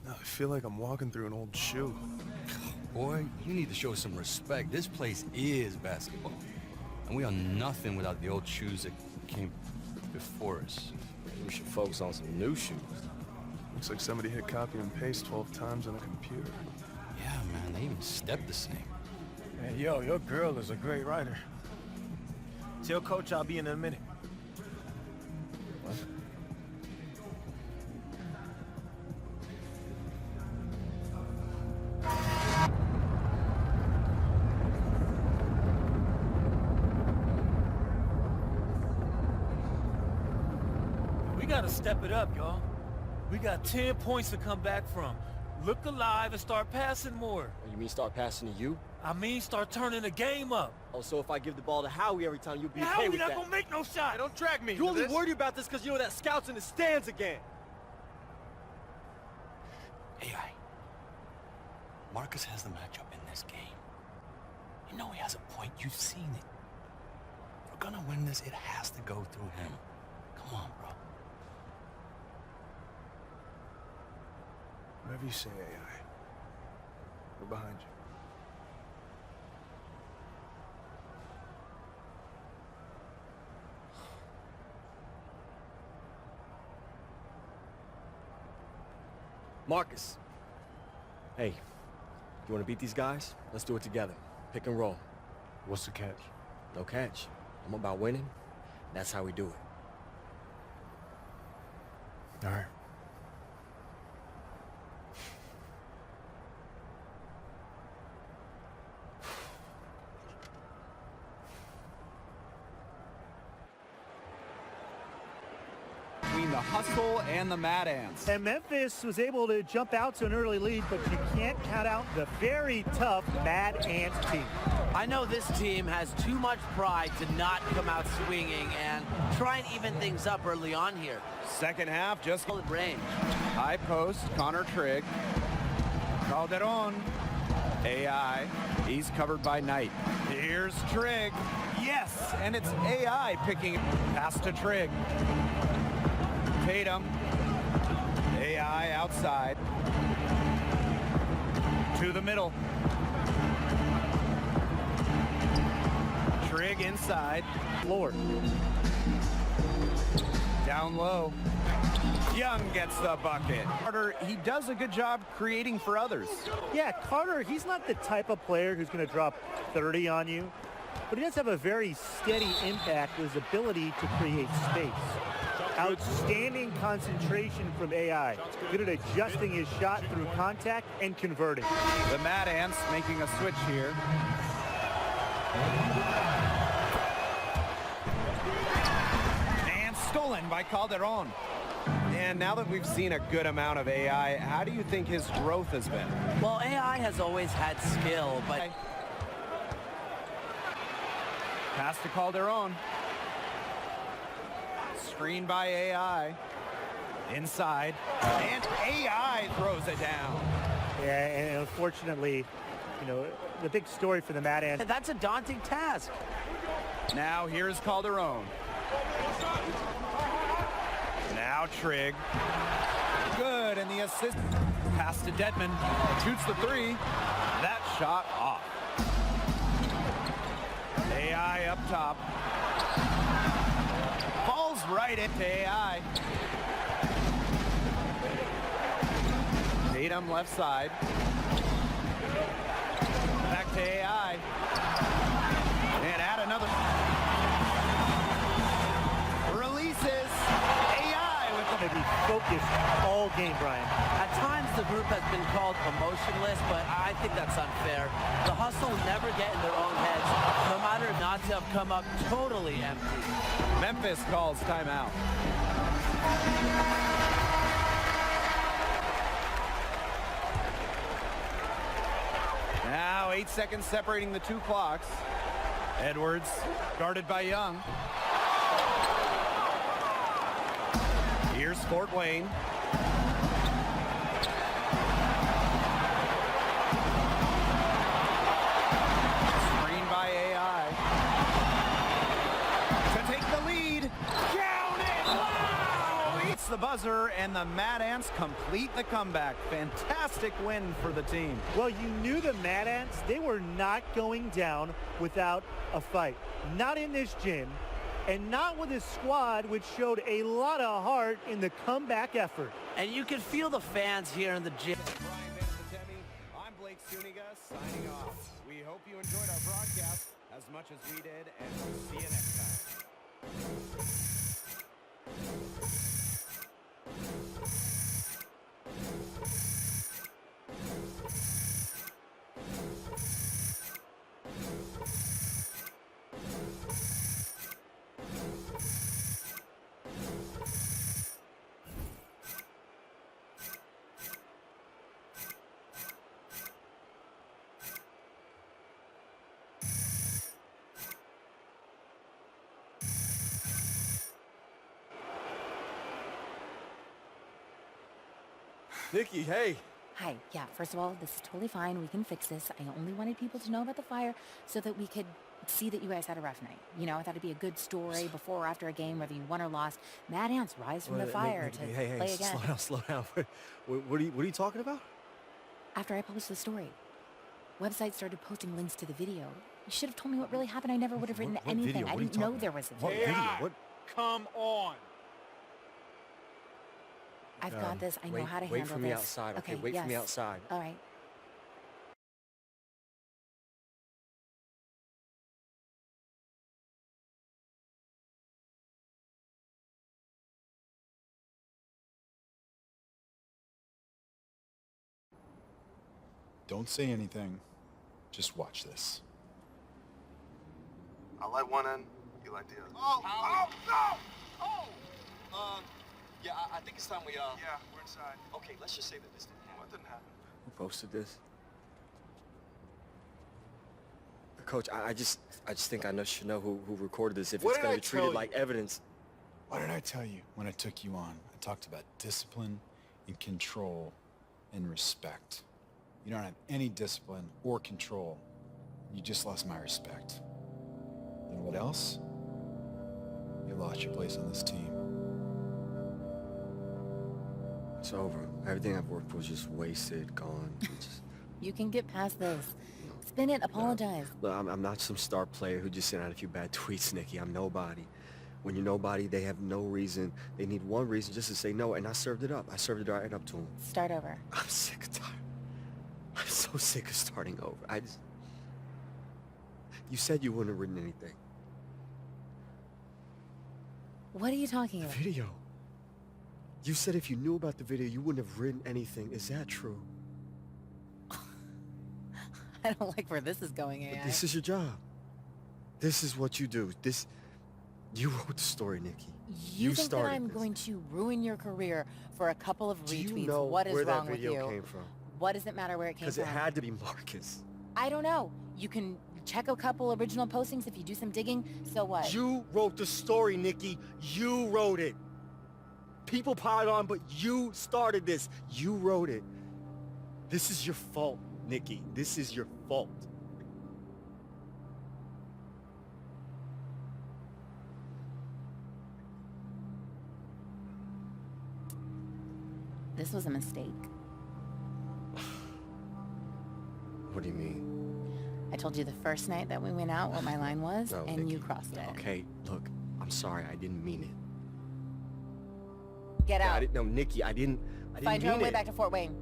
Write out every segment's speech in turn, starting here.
I feel like I'm walking through an old shoe. Boy, you need to show some respect. This place is basketball. And we are nothing without the old shoes that came before us. Maybe we should focus on some new shoes. Looks like somebody hit copy and paste 12 times on a computer. Yeah, man, they even step the same. Hey, yo, your girl is a great writer. Tell Coach I'll be in a minute. What? We gotta step it up, y'all. We got 10 points to come back from. Look alive and start passing more. You mean start passing to you? I mean, start turning the game up. Oh, so if I give the ball to Howie every time, you'll be okay Howie with not that? gonna make no shot. Hey, don't drag me. You only worried about this because you know that scout's in the stands again. AI, Marcus has the matchup in this game. You know he has a point. You've seen it. If we're gonna win this, it has to go through him. Come on, bro. Whatever you say, AI. We're behind you. Marcus. Hey, you want to beat these guys? Let's do it together. Pick and roll. What's the catch? No catch. I'm about winning. That's how we do it. All right. Between the hustle and the Mad Ants. And Memphis was able to jump out to an early lead, but you can't count out the very tough Mad Ants team. I know this team has too much pride to not come out swinging and try and even things up early on here. Second half, just Solid range. high post, Connor Trigg. Calderon. AI. He's covered by Knight. Here's Trigg. Yes, and it's AI picking pass to Trigg. Tatum. AI outside. To the middle. Trigg inside. Floor. Down low. Young gets the bucket. Carter, he does a good job creating for others. Yeah, Carter, he's not the type of player who's going to drop 30 on you, but he does have a very steady impact with his ability to create space. Outstanding concentration from AI. Good at adjusting his shot through contact and converting. The Mad Ants making a switch here. And stolen by Calderon. And now that we've seen a good amount of AI, how do you think his growth has been? Well, AI has always had skill, but Pass to Calderon. Screen by AI. Inside. And AI throws it down. Yeah, and unfortunately, you know, the big story for the Mad Ants. that's a daunting task. Now here's Calderon. Now Trigg. Good, and the assist. Pass to Dedman. Shoots the three. That shot off. AI up top. Falls right into AI. Tatum left side. Back to AI. And add another. Releases. AI with To be focused all game, Brian. At times, the group has been called emotionless, but I think that's unfair. The hustle never get in their own heads, no matter not to have come up totally empty. Memphis calls timeout. Now 8 seconds separating the two clocks. Edwards guarded by Young. Here's Fort Wayne. Screen by AI. To take the lead. Down it! Wow! the buzzer, and the Mad Ants complete the comeback. Fantastic win for the team. Well, you knew the Mad Ants, they were not going down without a fight. Not in this gym, and not with a squad which showed a lot of heart in the comeback effort. And you can feel the fans here in the gym. I'm Blake Suniga signing off. We hope you enjoyed our broadcast as much as we did, and we'll see you next time. Nikki, hey. Hi, yeah, first of all, this is totally fine. We can fix this. I only wanted people to know about the fire so that we could see that you guys had a rough night. You know, I thought it'd be a good story before or after a game, whether you won or lost. Mad Ants rise from the fire to play again. Slow down. What are you talking about? After I published the story, websites started posting links to the video. You should have told me what really happened. I never would have written What anything. video? I What are you didn't know talking there about? was a What video. video? What? Come on. I've got this. I know how to handle this. Wait for me outside, okay? Wait for me yes. outside. All right. Don't say anything. Just watch this. I'll light one end, you light the other. Yeah, I think it's time we, Yeah, we're inside. Okay, let's just say that this didn't happen. What didn't happen? Who posted this? Coach, I just think I should know who recorded this if What it's did going I to be treated tell like evidence. What did I tell you when I took you on? I talked about discipline and control and respect. You don't have any discipline or control. You just lost my respect. You know what else? You lost your place on this team. It's over. Everything I've worked for was just wasted, gone. You can get past this. Spin it, apologize. Look, I'm not some star player who just sent out a few bad tweets, Nikki. I'm nobody. When you're nobody, they have no reason. They need one reason just to say no, and I served it up. I served it right up to them. Start over. I'm sick and tired. I'm so sick of starting over. You said you wouldn't have written anything. What are you talking about? Video. You said if you knew about the video, you wouldn't have written anything. Is that true? I don't like where this is going, AI. This is your job. This is what you do. You wrote the story, Nikki. You think that started I'm this. going to ruin your career for a couple of Do retweets? you know What is where wrong that with video you? came from? What does it matter where it came from? Because it had to be Marcus. I don't know. You can check a couple original postings if you do some digging. So what? You wrote the story, Nikki. You wrote it. People piled on, but you started this. You wrote it. This is your fault, Nikki. This is your fault. This was a mistake. What do you mean? I told you the first night that we went out what my line was, No, and Nikki. you crossed it. Okay, look, I'm sorry. I didn't mean it. Get out. No, Nikki, I didn't Find your own mean way it. back to Fort Wayne.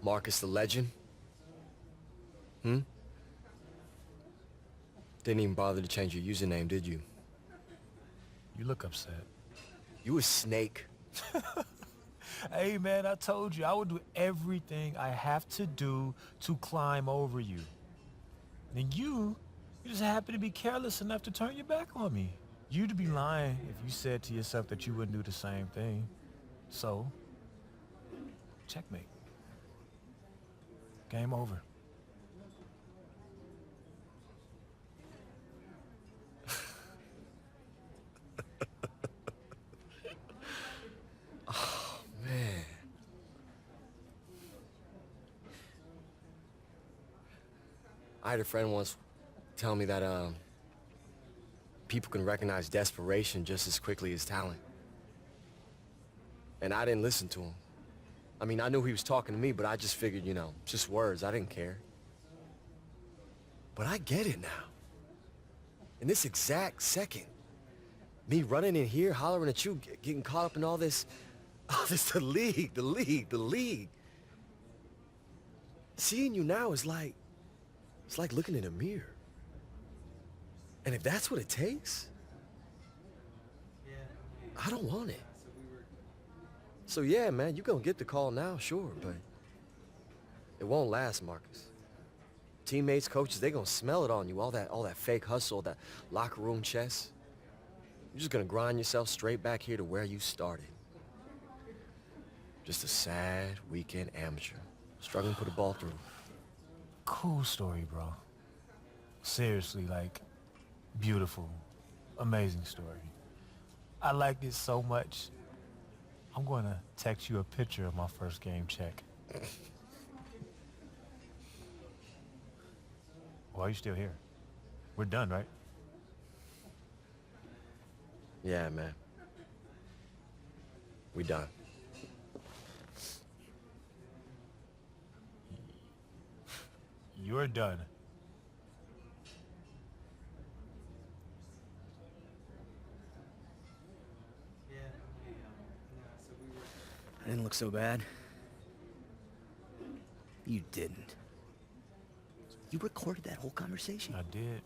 Marcus the Legend? Didn't even bother to change your username, did you? You look upset. You a snake. Hey, man, I told you I would do everything I have to do to climb over you. And you just happen to be careless enough to turn your back on me. You'd be lying if you said to yourself that you wouldn't do the same thing. So, checkmate. Game over. Oh, man. I had a friend once tell me that, people can recognize desperation just as quickly as talent. And I didn't listen to him. I mean, I knew he was talking to me, but I just figured, you know, just words. I didn't care. But I get it now. In this exact second, me running in here, hollering at you, getting caught up in all this, the league. Seeing you now is like, it's like looking in a mirror. And if that's what it takes, I don't want it. So yeah, man, you're gonna get the call now, sure, but it won't last, Marcus. Teammates, coaches, they gonna smell it on you, all that fake hustle, that locker room chess. You're just gonna grind yourself straight back here to where you started. Just a sad weekend amateur, struggling to put a ball through. Cool story, bro. Seriously, like, beautiful, amazing story. I liked it so much. I'm going to text you a picture of my first game check. Why are you still here? We're done, right? Yeah, man. We done. You're done. I didn't look so bad. You didn't. You recorded that whole conversation? I did.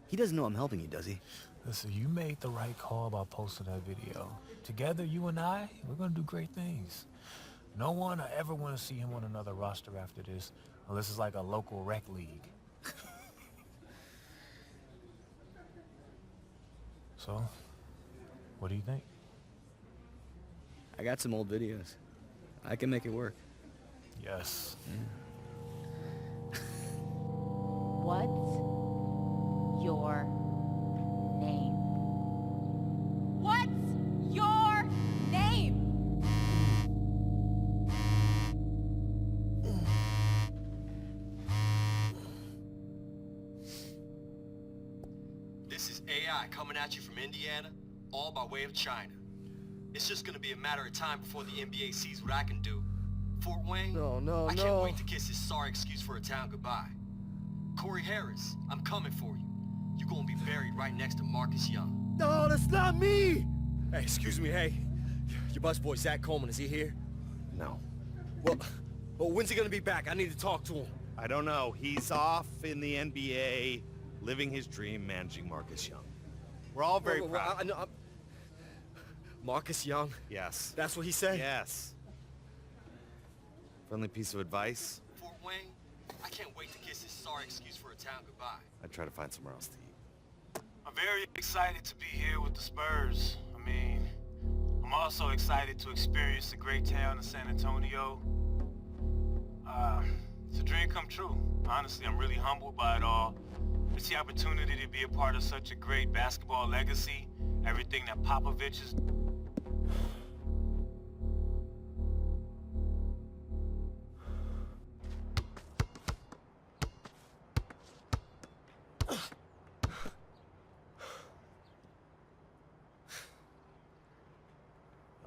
He doesn't know I'm helping you, does he? Listen, you made the right call by posting that video. Together, you and I, we're gonna do great things. No one I ever want to see him on another roster after this, unless it's like a local rec league. So, what do you think? I got some old videos. I can make it work. Yes. What's your name? What's your name? This is AI coming at you from Indiana, all by way of China. It's just gonna be a matter of time before the NBA sees what I can do. Fort Wayne, I can't wait to kiss his sorry excuse for a town goodbye. Corey Harris, I'm coming for you. You're gonna be buried right next to Marcus Young. No, that's not me! Hey, excuse me, hey. Your busboy Zach Coleman, is he here? No. Well, when's he gonna be back? I need to talk to him. I don't know. He's off in the NBA, living his dream, managing Marcus Young. We're all very proud. I know, Marcus Young? Yes. That's what he said? Yes. Friendly piece of advice. Fort Wayne, I can't wait to kiss his sorry excuse for a town goodbye. I'd try to find somewhere else to eat. I'm very excited to be here with the Spurs. I mean, I'm also excited to experience the great town of San Antonio. It's a dream come true. Honestly, I'm really humbled by it all. It's the opportunity to be a part of such a great basketball legacy. Everything that Popovich is...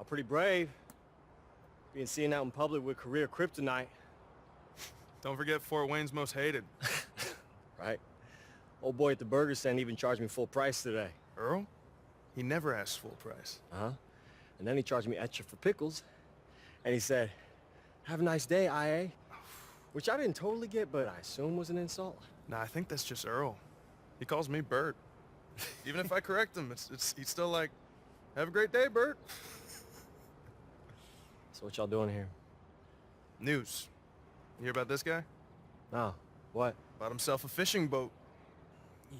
Pretty brave. Being seen out in public with career kryptonite. Don't forget Fort Wayne's most hated. Right? Old boy at the burger stand even charged me full price today. Earl? He never asks full price. Uh-huh. And then he charged me extra for pickles. And he said, have a nice day, IA. Which I didn't totally get, but I assume was an insult. Nah, I think that's just Earl. He calls me Bert. Even if I correct him, he's still like, have a great day, Bert. So what y'all doing here? News. You hear about this guy? Oh, what? Bought himself a fishing boat.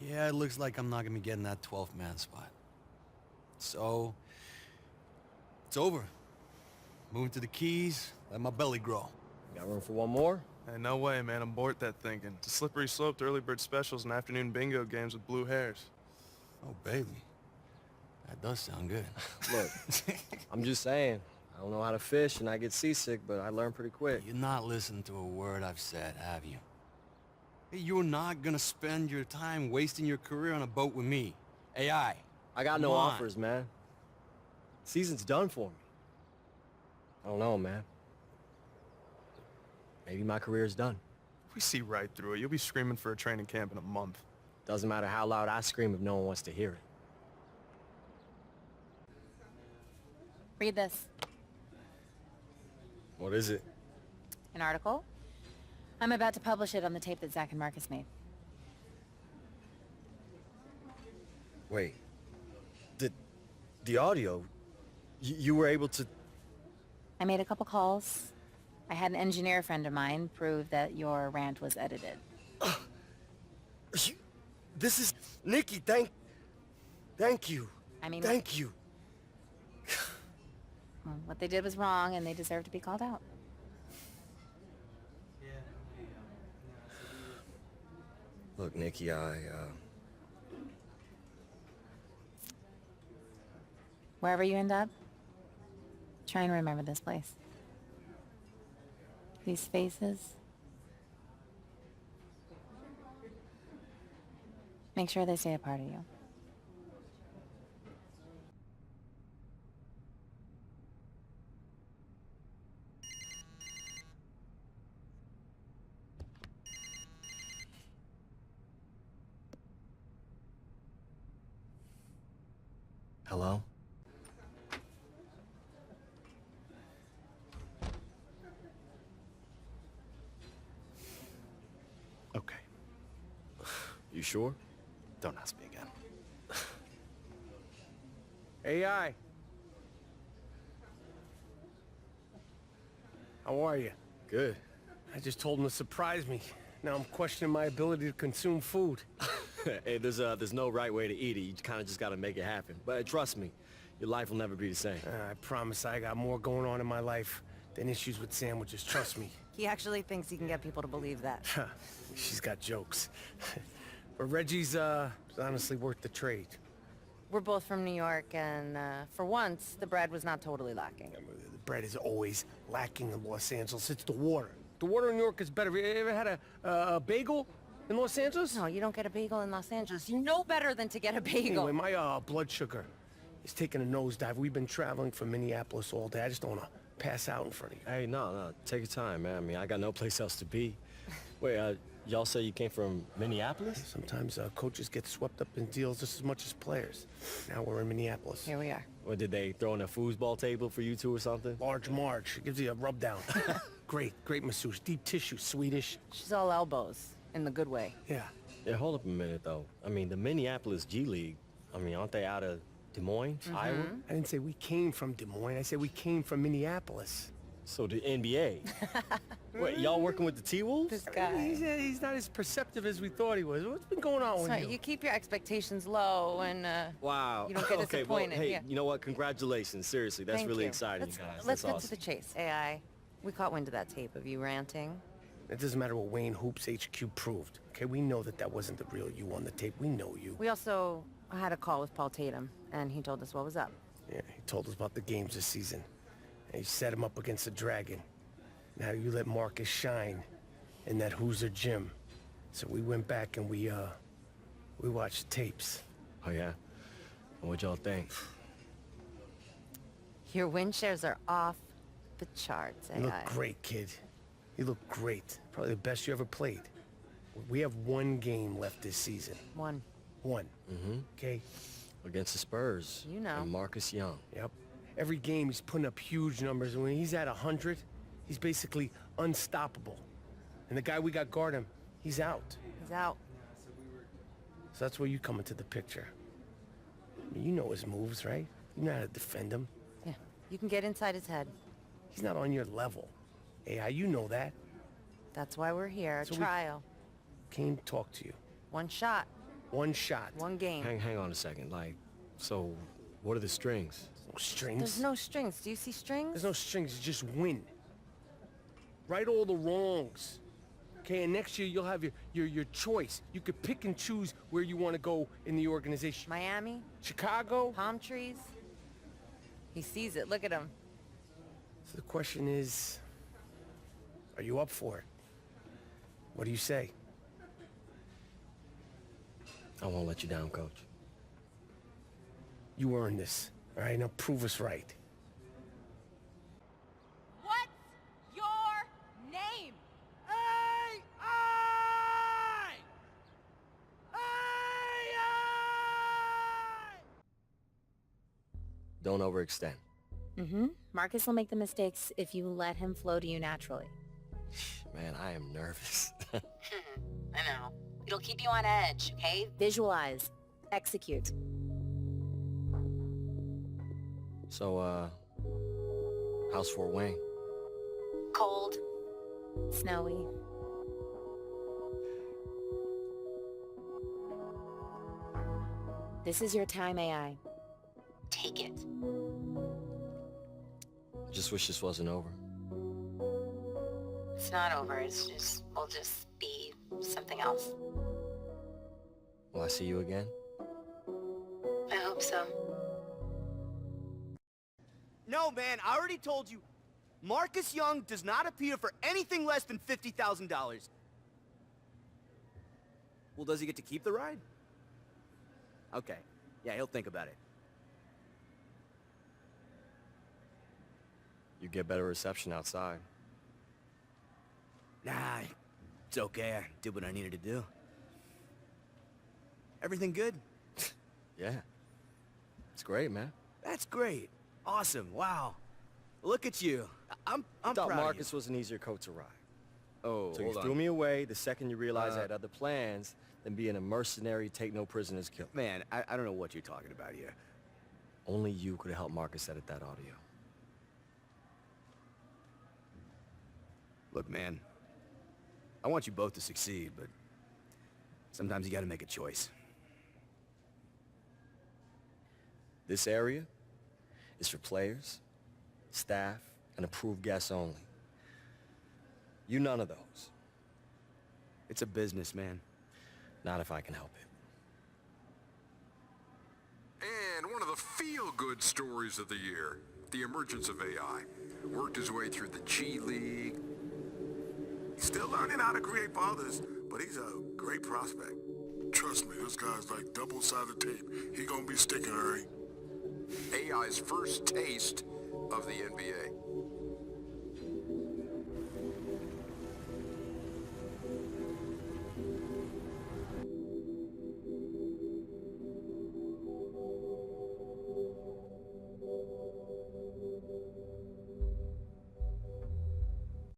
Yeah, it looks like I'm not gonna be getting that 12th man spot. So, it's over. Moving to the Keys, let my belly grow. Got room for one more? Hey, no way, man. I'm bored that thinking. It's a slippery slope to early bird specials and afternoon bingo games with blue hairs. Oh, baby. That does sound good. Look, I'm just saying, I don't know how to fish and I get seasick, but I learn pretty quick. You're not listening to a word I've said, have you? Hey, you're not gonna spend your time wasting your career on a boat with me. AI. I got no Come on. offers, man. Season's done for me. I don't know, man. Maybe my career's done. We see right through it. You'll be screaming for a training camp in a month. Doesn't matter how loud I scream if no one wants to hear it. Read this. What is it? An article. I'm about to publish it on the tape that Zach and Marcus made. Wait. The audio? You were able to... I made a couple calls. I had an engineer friend of mine prove that your rant was edited. This is... Nikki, thank you. I mean... Thank you. Well, what they did was wrong, and they deserve to be called out. Look, Nikki, Wherever you end up, try and remember this place. These faces. Make sure they stay a part of you. Hello? Okay, You sure? don't ask me again. AI. How are you? Good. I just told him to surprise me. Now I'm questioning my ability to consume food. Hey, there's no right way to eat it. You kind of just got to make it happen. But trust me, your life will never be the same. I promise I got more going on in my life than issues with sandwiches. Trust me. He actually thinks he can get people to believe that. She's got jokes. But Reggie's honestly worth the trade. We're both from New York, and for once, the bread was not totally lacking. The bread is always lacking in Los Angeles. It's the water. The water in New York is better. Have you ever had a bagel in Los Angeles? No, you don't get a bagel in Los Angeles. You know better than to get a bagel. Anyway, my blood sugar is taking a nosedive. We've been traveling from Minneapolis all day. I just don't want to pass out in front of you. Hey, no, take your time, man. I mean, I got no place else to be. Wait, y'all say you came from Minneapolis? Sometimes coaches get swept up in deals just as much as players. Now we're in Minneapolis. Here we are. Or did they throw in a foosball table for you two or something? Large Marge. It gives you a rub down. Great masseuse. Deep tissue, Swedish. She's all elbows, in the good way. Yeah. Yeah, hold up a minute, though. I mean, the Minneapolis G League, I mean, aren't they out of Des Moines, Iowa? I didn't say we came from Des Moines. I said we came from Minneapolis. So the NBA. Wait, y'all working with the T-Wolves? This guy. He's not as perceptive as we thought he was. What's been going on with Sorry, you? you keep your expectations low, and Wow. you don't get Okay, well, disappointed. hey, Yeah. you know what? Congratulations. Seriously, that's Thank really you. exciting, you guys. Let's That's get to the awesome. chase. AI, we caught wind of that tape of you ranting. It doesn't matter what Wayne Hoops HQ proved. Okay, we know that wasn't the real you on the tape. We know you. We also had a call with Paul Tatum, and he told us what was up. Yeah, he told us about the games this season. And he set him up against the Dragon. Now you let Marcus shine in that Hoosier gym. So we went back and we watched tapes. Oh, yeah? And what y'all think? Your win shares are off the charts, AI. You look great, kid. You look great. Probably the best you ever played. We have one game left this season. One. Mm-hmm. Okay? Against the Spurs. You know. And Marcus Young. Yep. Every game he's putting up huge numbers, and when he's at 100, he's basically unstoppable. And the guy we got guard him, he's out. He's out. So that's where you come into the picture. I mean, you know his moves, right? You know how to defend him. Yeah, you can get inside his head. He's not on your level. AI, you know that. That's why we're here, a So trial. Came to talk to you. One shot. One shot. One game. Hang on a second. Like, so what are the strings? No strings. There's no strings. Do you see strings? There's no strings. You just win. Right all the wrongs. Okay, and next year you'll have your choice. You could pick and choose where you want to go in the organization. Miami? Chicago? Palm trees? He sees it. Look at him. So the question is, are you up for it? What do you say? I won't let you down, Coach. You earned this. All right, now prove us right. What's your name? Don't overextend. Mm-hmm. Marcus will make the mistakes if you let him flow to you naturally. Man, I am nervous. I know. It'll keep you on edge, okay? Visualize. Execute. So, how's Fort Wayne? Cold. Snowy. This is your time, AI. Take it. Just wish this wasn't over. It's not over. We'll just be something else. Will I see you again? I hope so. No, man, I already told you. Marcus Young does not appear for anything less than $50,000. Well, does he get to keep the ride? Okay. Yeah, he'll think about it. You get better reception outside. Nah, it's okay. I did what I needed to do. Everything good? Yeah. It's great, man. That's great. Awesome. Wow. Look at you. I'm I thought proud Marcus of you. was an easier coat to ride. Oh, So you hold threw on. me away the second you realized I had other plans than being a mercenary, take no prisoners killer. Man, I don't know what you're talking about here. Only you could have helped Marcus edit that audio. Look, man, I want you both to succeed, but sometimes you gotta make a choice. This area is for players, staff, and approved guests only. You none of those. It's a business, man. Not if I can help it. And one of the feel-good stories of the year, the emergence of AI. Worked his way through the G League. He's still learning how to create for others, but he's a great prospect. Trust me, this guy's like double-sided tape. He gonna be sticking, Harry. AI's first taste of the NBA.